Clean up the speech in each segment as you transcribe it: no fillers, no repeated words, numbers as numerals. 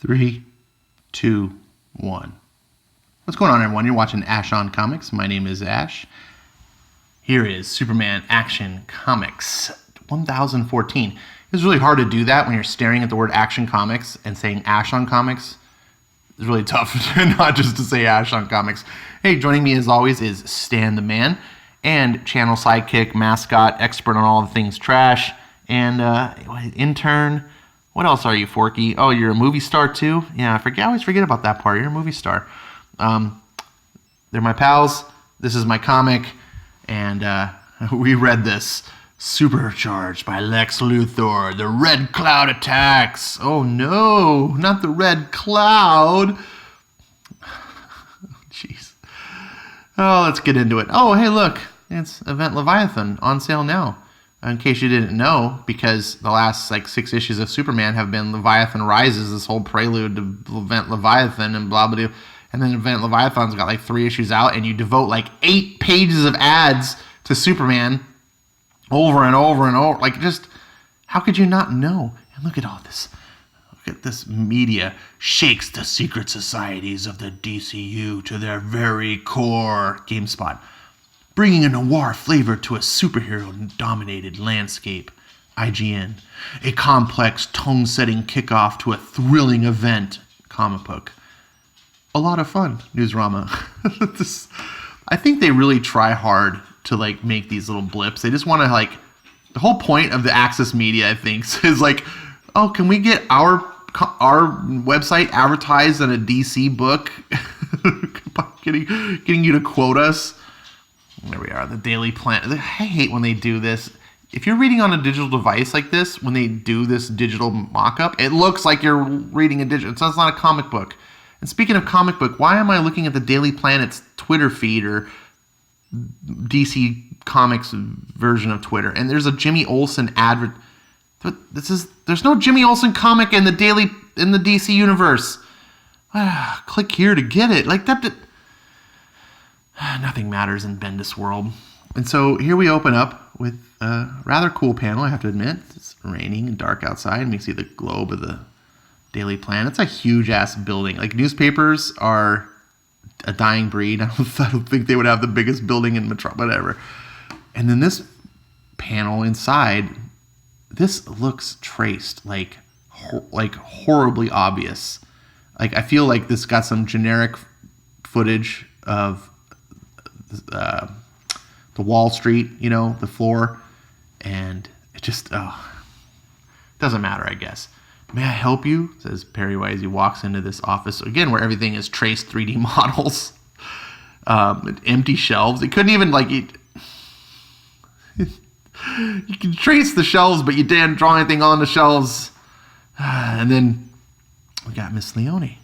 3, 2, 1. What's going on, everyone? You're watching Ash on Comics. My name is Ash. Here is Superman Action Comics 1014. It's really hard to do that when you're staring at the word Action Comics and saying Ash on Comics. It's really tough not just to say Ash on Comics. Hey, joining me as always is Stan the Man and channel sidekick, mascot, expert on all the things trash, and intern. What else are you, Forky? Oh, you're a movie star too? Yeah, I always forget about that part. You're a movie star. They're my pals. This is my comic, and we read this. Supercharged by Lex Luthor, the Red Cloud attacks. Oh no, not the Red Cloud. Jeez. Oh, let's get into it. Oh, hey, look. It's Event Leviathan on sale now. In case you didn't know, because the last 6 issues of Superman have been Leviathan Rises, this whole prelude to Event Leviathan and blah, blah, blah. And then Event Leviathan's got 3 issues out, and you devote 8 pages of ads to Superman over and over and over. Just, how could you not know? And look at all this. Look at this media. Shakes the secret societies of the DCU to their very core. GameSpot. Bringing a noir flavor to a superhero-dominated landscape. IGN. A complex, tone-setting kickoff to a thrilling event. Comic book. A lot of fun. Newsrama. I think they really try hard to make these little blips. They just want to the whole point of the Access Media, I think, is oh, can we get our website advertised in a DC book? getting you to quote us. There we are, the Daily Planet. I hate when they do this. If you're reading on a digital device like this, when they do this digital mock-up, it looks like you're reading a digital. So it's not a comic book. And speaking of comic book, why am I looking at the Daily Planet's Twitter feed or DC Comics version of Twitter? And there's a Jimmy Olsen advert. There's no Jimmy Olsen comic in the DC universe. Click here to get it. Nothing matters in Bendis world. And so here we open up with a rather cool panel, I have to admit. It's raining and dark outside, and we see the globe of the Daily Planet. It's a huge-ass building. Newspapers are a dying breed. I don't think they would have the biggest building in Metro, whatever. And then this panel inside, this looks traced, horribly obvious. I feel like this got some generic footage of the Wall Street, the floor, and it just, doesn't matter, I guess. May I help you? Says Perry as he walks into this office, again, where everything is traced 3D models. Empty shelves. It couldn't even, you can trace the shelves, but you didn't draw anything on the shelves. And then we got Miss Leone.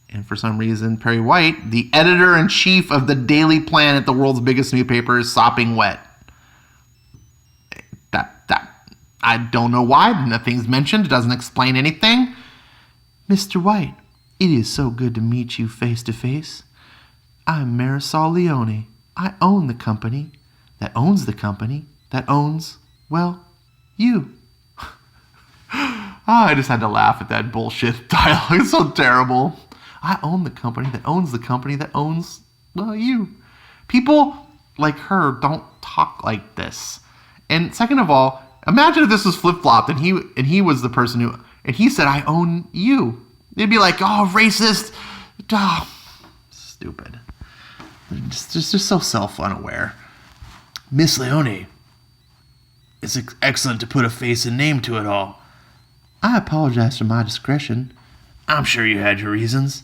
And for some reason, Perry White, the editor-in-chief of the Daily Planet, the world's biggest newspaper, is sopping wet. I don't know why. Nothing's mentioned. It doesn't explain anything. Mr. White, it is so good to meet you face to face. I'm Marisol Leone. I own the company that owns the company that owns, well, you. I just had to laugh at that bullshit dialogue. It's so terrible. I own the company that owns the company that owns, well, you. People like her don't talk like this. And second of all, imagine if this was flip-flopped and he was the person who, and he said, I own you. They'd be like, oh, racist. Oh, stupid. Just so self-unaware. Miss Leone, it's excellent to put a face and name to it all. I apologize for my discretion. I'm sure you had your reasons.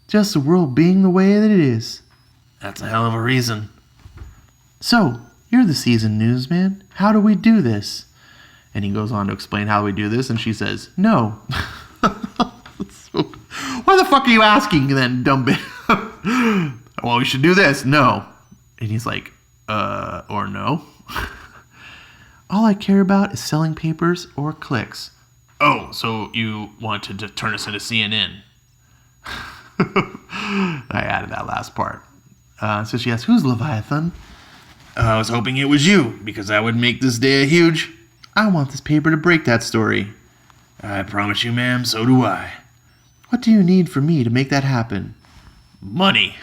Just the world being the way that it is. That's a hell of a reason. So, you're the seasoned newsman. How do we do this? And he goes on to explain how we do this, and she says, no. Why the fuck are you asking then, dumb bitch? Well, we should do this. No. And he's like, or no. All I care about is selling papers or clicks. Oh, so you wanted to turn us into CNN. I added that last part. So she asks, who's Leviathan? I was hoping it was you, because that would make this day a huge... I want this paper to break that story. I promise you, ma'am, so do I. What do you need from me to make that happen? Money.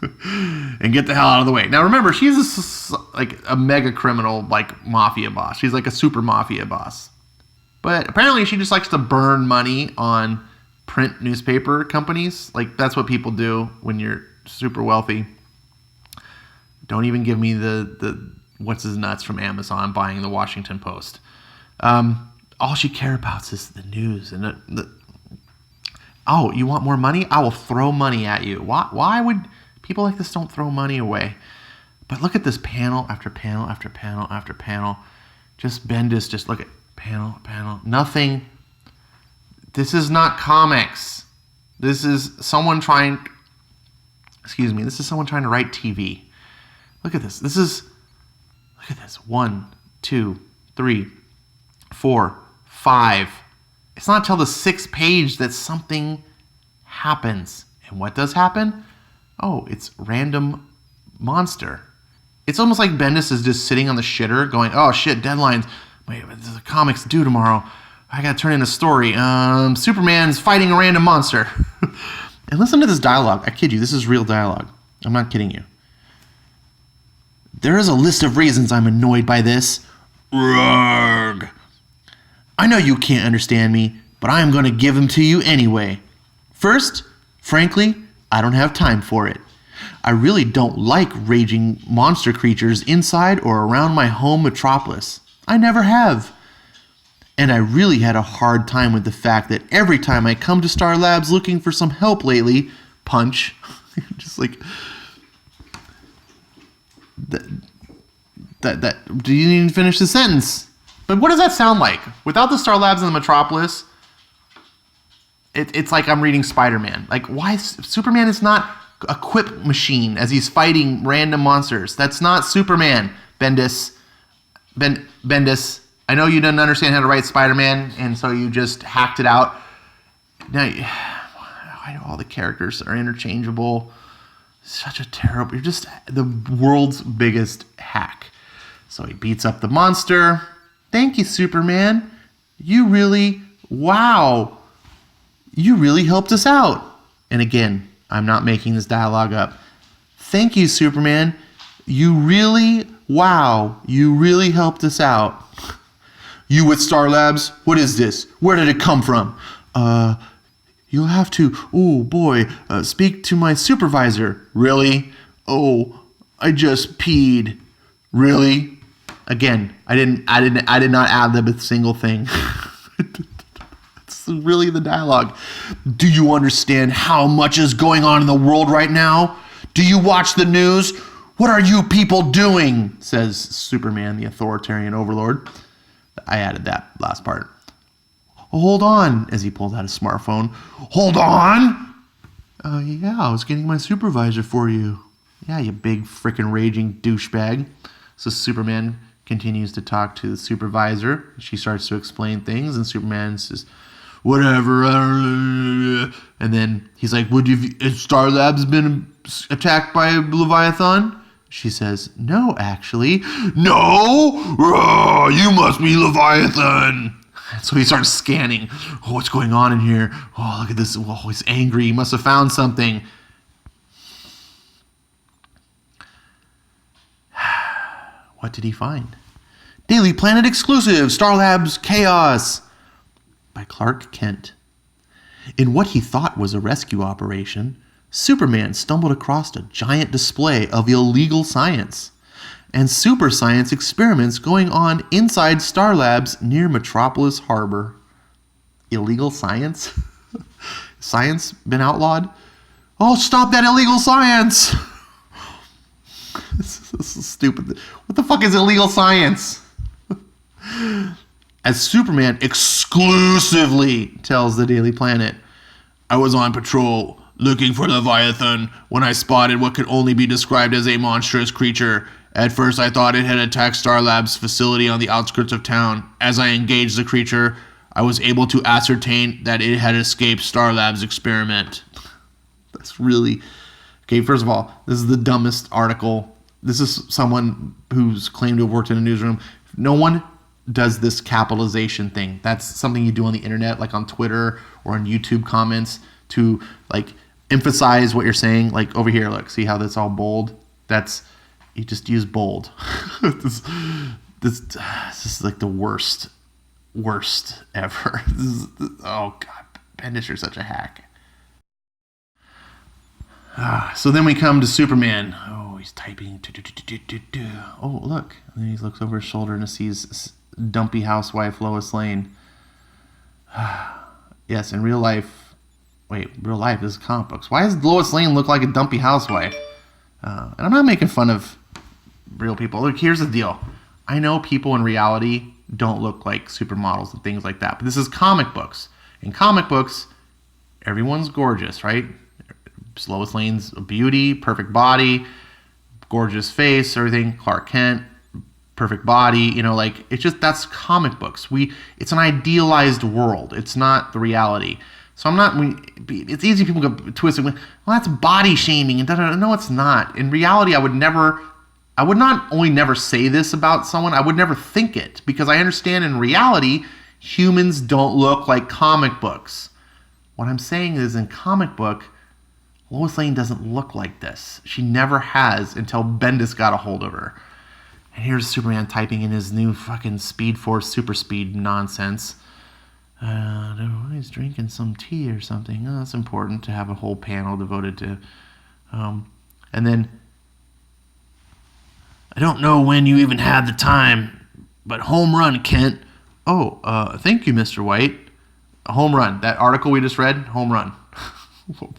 And get the hell out of the way. Now remember, she's a mega criminal, like mafia boss. She's like a super mafia boss. But apparently she just likes to burn money on print newspaper companies. Like, that's what people do when you're super wealthy. Don't even give me the what's his nuts from Amazon buying the Washington Post. All she cares about is the news. And oh, you want more money? I will throw money at you. Why would people like this don't throw money away? But look at this panel after panel after panel after panel. Just Bendis, just look at panel. Nothing. This is not comics. This is someone trying to write TV. Look at this. Look at this. 1, 2, 3, 4, 5. It's not until the 6th page that something happens. And what does happen? Oh, it's random monster. It's almost like Bendis is just sitting on the shitter going, oh shit, deadlines. Wait, there's a comics due tomorrow. I gotta turn in a story. Superman's fighting a random monster. And listen to this dialogue. I kid you, this is real dialogue. I'm not kidding you. There is a list of reasons I'm annoyed by this. Rurgh. I know you can't understand me, but I am going to give them to you anyway. First, frankly, I don't have time for it. I really don't like raging monster creatures inside or around my home metropolis. I never have. And I really had a hard time with the fact that every time I come to Star Labs looking for some help lately, punch, just like... That do you even finish the sentence? But what does that sound like? Without the Star Labs in the Metropolis, it's like I'm reading Spider-Man. Like, why Superman is not a quip machine as he's fighting random monsters. That's not Superman. Bendis. I know you didn't understand how to write Spider-Man, and so you just hacked it out. Now, I know all the characters are interchangeable. Such a terrible... You're just the world's biggest hack. So he beats up the monster. Thank you, Superman. You really... Wow. You really helped us out. And again, I'm not making this dialogue up. Thank you, Superman. You really... Wow. You really helped us out. You with Star Labs? What is this? Where did it come from? You'll have to, speak to my supervisor. Really? Oh, I just peed. Really? Again, I did not ad-lib a single thing. It's really the dialogue. Do you understand how much is going on in the world right now? Do you watch the news? What are you people doing? Says Superman, the authoritarian overlord. I added that last part. Hold on, as he pulled out his smartphone. Hold on! Yeah, I was getting my supervisor for you. Yeah, you big frickin' raging douchebag. So Superman continues to talk to the supervisor. She starts to explain things, and Superman says, whatever. And then he's like, has Star Labs been attacked by Leviathan? She says, no, actually. No? You must be Leviathan. So he starts scanning. Oh, what's going on in here? Oh, look at this. Oh, he's angry. He must have found something. What did he find? Daily Planet exclusive, Star Labs Chaos by Clark Kent. In what he thought was a rescue operation, Superman stumbled across a giant display of illegal science and super science experiments going on inside Star Labs near Metropolis Harbor. Illegal science? Science been outlawed? Oh, stop that illegal science! This is stupid. What the fuck is illegal science? As Superman exclusively tells the Daily Planet, I was on patrol looking for Leviathan when I spotted what could only be described as a monstrous creature. At first, I thought it had attacked Star Labs' facility on the outskirts of town. As I engaged the creature, I was able to ascertain that it had escaped Star Labs' experiment. That's really... Okay, first of all, this is the dumbest article. This is someone who's claimed to have worked in a newsroom. No one does this capitalization thing. That's something you do on the internet, like on Twitter or on YouTube comments, to like emphasize what you're saying. Like over here, look, see how that's all bold? That's, you just use bold. this is like the worst ever. Oh God, Bendis, you're such a hack. So then we come to Superman. Oh, he's typing. Oh, look. And then he looks over his shoulder and sees dumpy housewife Lois Lane. Yes, in real life. Wait, real life, this is comic books. Why does Lois Lane look like a dumpy housewife? And I'm not making fun of real people. Look, here's the deal. I know people in reality don't look like supermodels and things like that, but this is comic books. In comic books, everyone's gorgeous, right? Lois Lane's a beauty, perfect body, gorgeous face, everything. Clark Kent, perfect body. You know, like, it's just, that's comic books. It's an idealized world. It's not the reality. So it's easy, people go twist it. Well, that's body shaming and da-da-da. No, it's not. In reality, I would not only never say this about someone, I would never think it, because I understand in reality, humans don't look like comic books. What I'm saying is, in comic book, Lois Lane doesn't look like this. She never has until Bendis got a hold of her. And here's Superman typing in his new fucking Speed Force super speed nonsense. He's drinking some tea or something. Oh, that's important to have a whole panel devoted to. And then, I don't know when you even had the time, but home run, Kent. Oh, thank you, Mr. White. A home run. That article we just read, home run.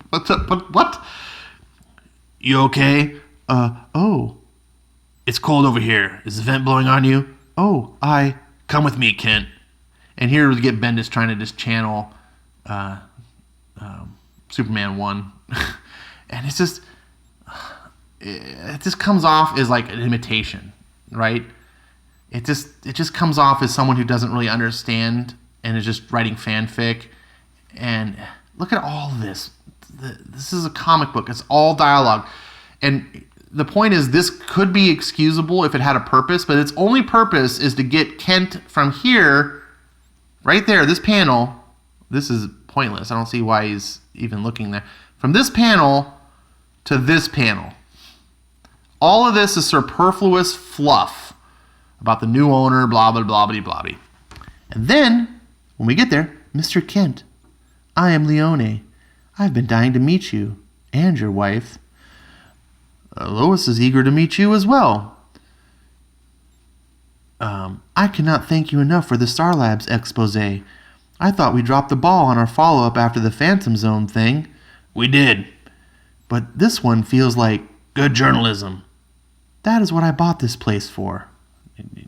What's up? What? You okay? Oh. It's cold over here. Is the vent blowing on you? Oh, come with me, Kent. And here we get Bendis trying to just channel Superman 1. And it's just, it just comes off as like an imitation, right? It just comes off as someone who doesn't really understand and is just writing fanfic. And look at all of this. This is a comic book. It's all dialogue. And the point is, this could be excusable if it had a purpose, but its only purpose is to get Kent from here, right there, this panel. This is pointless. I don't see why he's even looking there. From this panel to this panel. All of this is superfluous fluff about the new owner, blah, blah, blah, blah, blah, blah. And then, when we get there, Mr. Kent, I am Leone. I've been dying to meet you and your wife. Lois is eager to meet you as well. I cannot thank you enough for the Star Labs expose. I thought we dropped the ball on our follow-up after the Phantom Zone thing. We did. But this one feels like good journalism. That is what I bought this place for.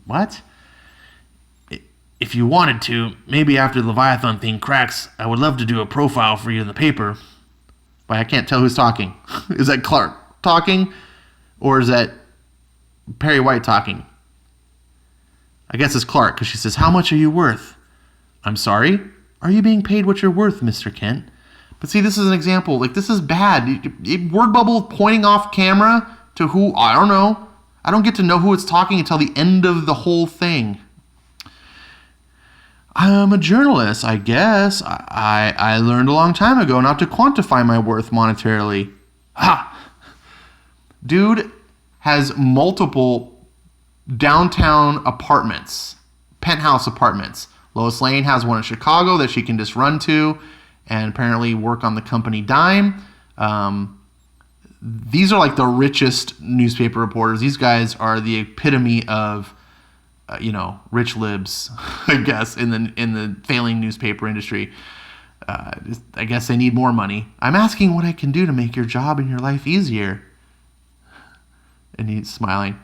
What? If you wanted to, maybe after the Leviathan thing cracks, I would love to do a profile for you in the paper. But I can't tell who's talking. Is that Clark talking? Or is that Perry White talking? I guess it's Clark, because she says, how much are you worth? I'm sorry? Are you being paid what you're worth, Mr. Kent? But see, this is an example. Like, this is bad. Word bubble pointing off camera to who? I don't know. I don't get to know who it's talking until the end of the whole thing. I'm a journalist, I guess. I learned a long time ago not to quantify my worth monetarily. Ha! Dude has multiple downtown apartments, penthouse apartments. Lois Lane has one in Chicago that she can just run to and apparently work on the company dime. These are like the richest newspaper reporters. These guys are the epitome of rich libs, I guess, in the failing newspaper industry. I guess they need more money. I'm asking what I can do to make your job and your life easier. And he's smiling.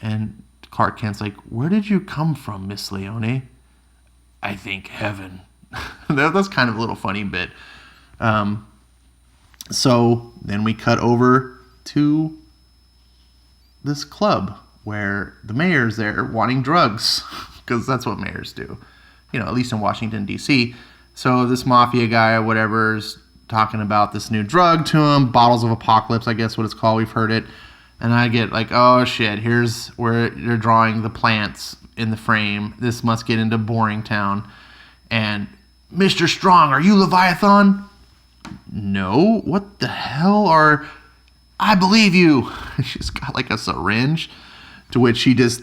And Clark Kent's like, where did you come from, Miss Leone? I think heaven. That's kind of a little funny bit. So then we cut over to this club where the mayor's there wanting drugs, because that's what mayors do, at least in Washington, D.C. So this mafia guy or whatever is talking about this new drug to him, Bottles of Apocalypse, I guess what it's called. We've heard it. And I get like, oh shit, here's where they're drawing the plants in the frame. This must get into Boring Town. And, Mr. Strong, are you Leviathan? No. What the hell are... I believe you. She's got like a syringe, to which she just...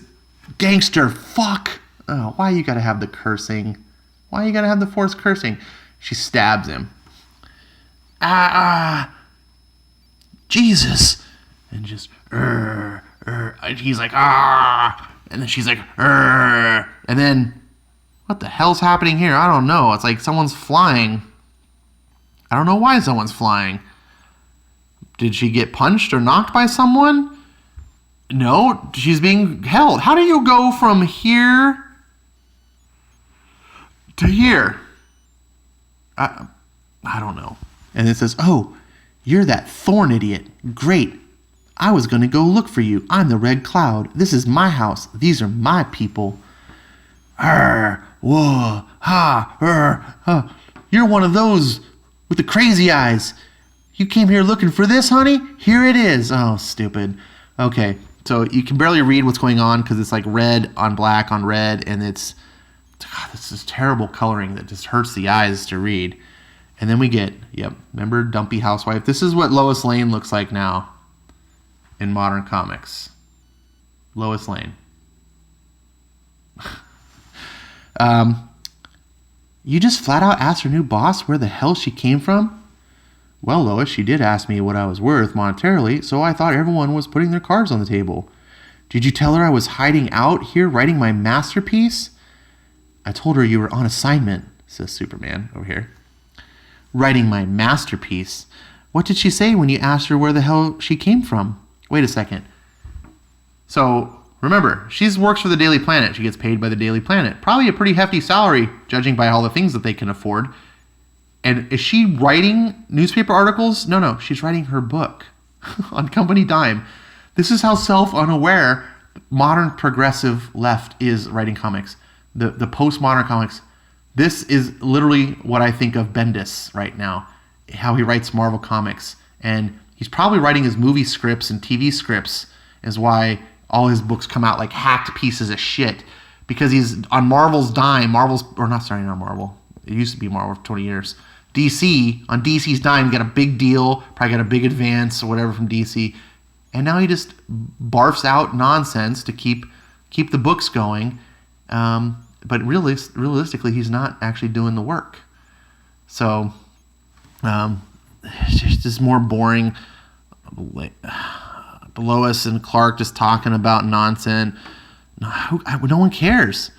Gangster, fuck. Oh, why you gotta have the cursing? Why you gotta have the forced cursing? She stabs him. Jesus. And just, and he's like, and then she's like, and then, what the hell's happening here? I don't know. It's like someone's flying. I don't know why someone's flying. Did she get punched or knocked by someone? No, she's being held. How do you go from here to here? I don't know. And it says, oh, you're that Thorn idiot. Great. I was going to go look for you. I'm the Red Cloud. This is my house. These are my people. Whoa, ha. You're one of those with the crazy eyes. You came here looking for this, honey? Here it is. Oh, stupid. Okay, so you can barely read what's going on because it's like red on black on red, and it's... God, this is terrible coloring that just hurts the eyes to read. And then we get, remember Dumpy Housewife? This is what Lois Lane looks like now in modern comics. Lois Lane. You just flat out asked her new boss where the hell she came from? Well, Lois, she did ask me what I was worth monetarily, so I thought everyone was putting their cards on the table. Did you tell her I was hiding out here writing my masterpiece? I told her you were on assignment, says Superman over here. Writing my masterpiece? What did she say when you asked her where the hell she came from? Wait a second. So, remember, she works for the Daily Planet. She gets paid by the Daily Planet. Probably a pretty hefty salary, judging by all the things that they can afford. And is she writing newspaper articles? No, she's writing her book on company dime. This is how self-unaware modern progressive left is writing comics. The postmodern comics. This is literally what I think of Bendis right now, how he writes Marvel comics. And he's probably writing his movie scripts and TV scripts, is why all his books come out like hacked pieces of shit. Because he's on Marvel's dime. Not Marvel. It used to be Marvel for 20 years. DC, on DC's dime, got a big deal, probably got a big advance or whatever from DC. And now he just barfs out nonsense to keep the books going. But realistically, he's not actually doing the work. So, it's just more boring. Lois and Clark just talking about nonsense. No one cares.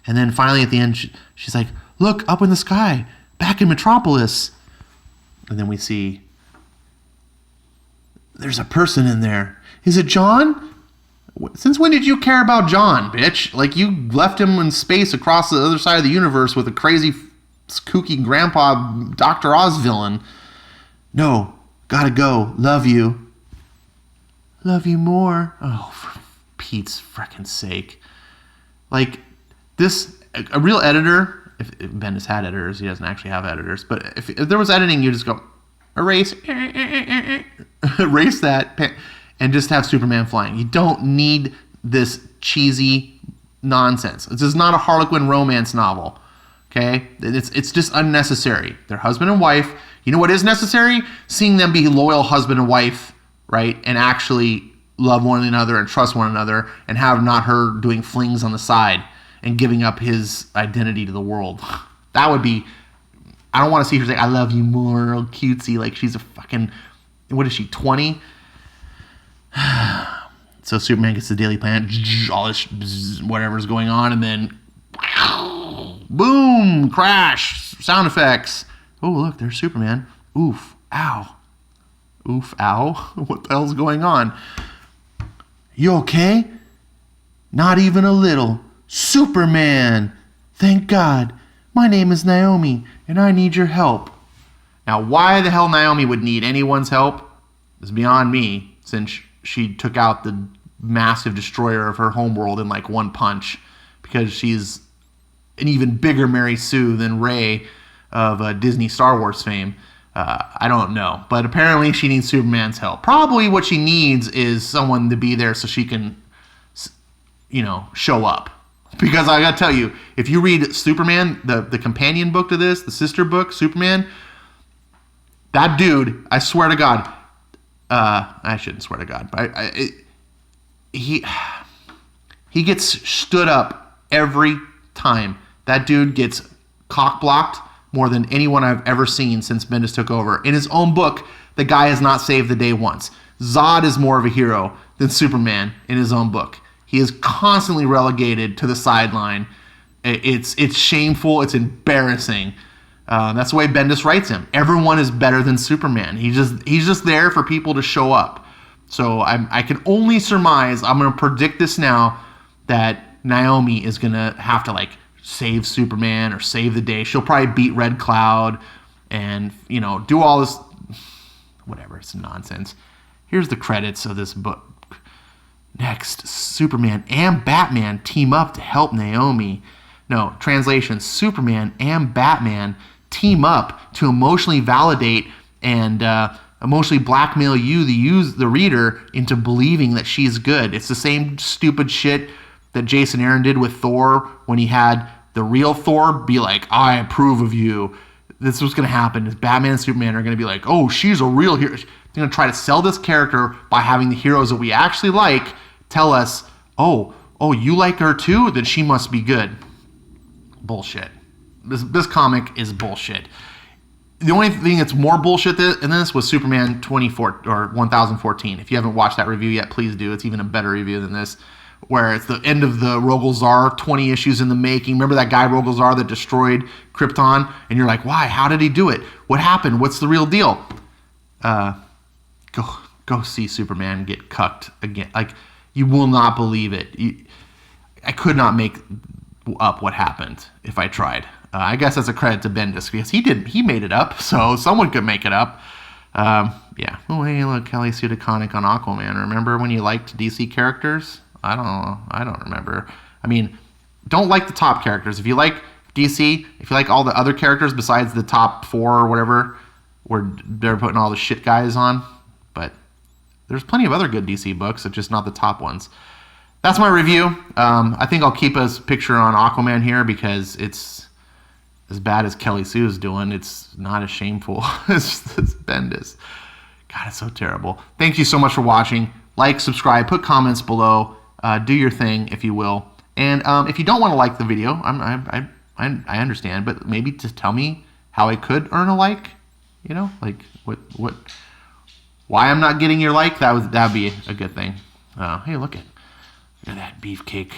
And then finally at the end, she's like, look, up in the sky, back in Metropolis. And then we see, there's a person in there. Is it John? Since when did you care about John, bitch? Like, you left him in space across the other side of the universe with a crazy, kooky grandpa Dr. Oz villain. No, gotta go. Love you. Love you more. Oh, for Pete's frickin' sake. Like, a real editor, if Bendis had editors, he doesn't actually have editors, but if there was editing, you just go, erase, erase that, and just have Superman flying. You don't need this cheesy nonsense. This is not a Harlequin romance novel, okay? It's just unnecessary. They're husband and wife. You know what is necessary? Seeing them be loyal husband and wife, right? And actually love one another and trust one another and have not her doing flings on the side and giving up his identity to the world. That would be... I don't want to see her say, I love you more, real cutesy, like she's a fucking... What is she, 20? So Superman gets the Daily Planet, all this whatever's going on, and then boom, crash, sound effects. Oh, look, there's Superman. Oof, ow. Oof, ow. What the hell's going on? You okay? Not even a little. Superman! Thank God. My name is Naomi, and I need your help. Now, why the hell Naomi would need anyone's help is beyond me, since she took out the massive destroyer of her homeworld in like one punch, because she's an even bigger Mary Sue than Rey of Disney Star Wars fame. I don't know, but apparently she needs Superman's help. Probably what she needs is someone to be there so she can, show up. Because I gotta tell you, if you read Superman, the companion book to this, the sister book, Superman, that dude, I swear to God, I shouldn't swear to God, but he gets stood up every time. That dude gets cock blocked more than anyone I've ever seen since Bendis took over. In his own book, the guy has not saved the day once. Zod is more of a hero than Superman in his own book. He is constantly relegated to the sideline. It's shameful. It's embarrassing. That's the way Bendis writes him. Everyone is better than Superman. He's just there for people to show up. So I can only surmise, I'm going to predict this now, that Naomi is going to have to like save Superman or save the day. She'll probably beat Red Cloud and, do all this, whatever, it's nonsense. Here's the credits of this book. Next, Superman and Batman team up to help Naomi. No, translation, Superman and Batman team up to emotionally validate and emotionally blackmail the reader, into believing that she's good. It's the same stupid shit that Jason Aaron did with Thor when he had the real Thor be like, I approve of you. This is what's going to happen is Batman and Superman are going to be like, oh, she's a real hero. They're going to try to sell this character by having the heroes that we actually like tell us, oh, you like her too? Then she must be good. Bullshit. This comic is bullshit. The only thing that's more bullshit than this was Superman 1014. If you haven't watched that review yet, please do. It's even a better review than this, where it's the end of the Rogol Zaar, 20 issues in the making. Remember that guy Rogol Zaar that destroyed Krypton? And you're like, why? How did he do it? What happened? What's the real deal? Go see Superman get cucked again. Like, you will not believe it. I could not make up what happened if I tried. I guess that's a credit to Bendis because he made it up, so someone could make it up. Yeah. Oh, hey, look, Kelly Sudaconic on Aquaman. Remember when you liked DC characters? I don't know. I don't remember. I mean, don't like the top characters. If you like DC, if you like all the other characters besides the top 4 or whatever, where they're putting all the shit guys on, but there's plenty of other good DC books, it's just not the top ones. That's my review. I think I'll keep a picture on Aquaman here because it's as bad as Kelly Sue is doing. It's not as shameful as Bendis. God, it's so terrible. Thank you so much for watching. Like, subscribe, put comments below. Do your thing, if you will. And if you don't want to like the video, I understand, but maybe just tell me how I could earn a like. Like why I'm not getting your like. That'd be a good thing. Hey, look at that beefcake.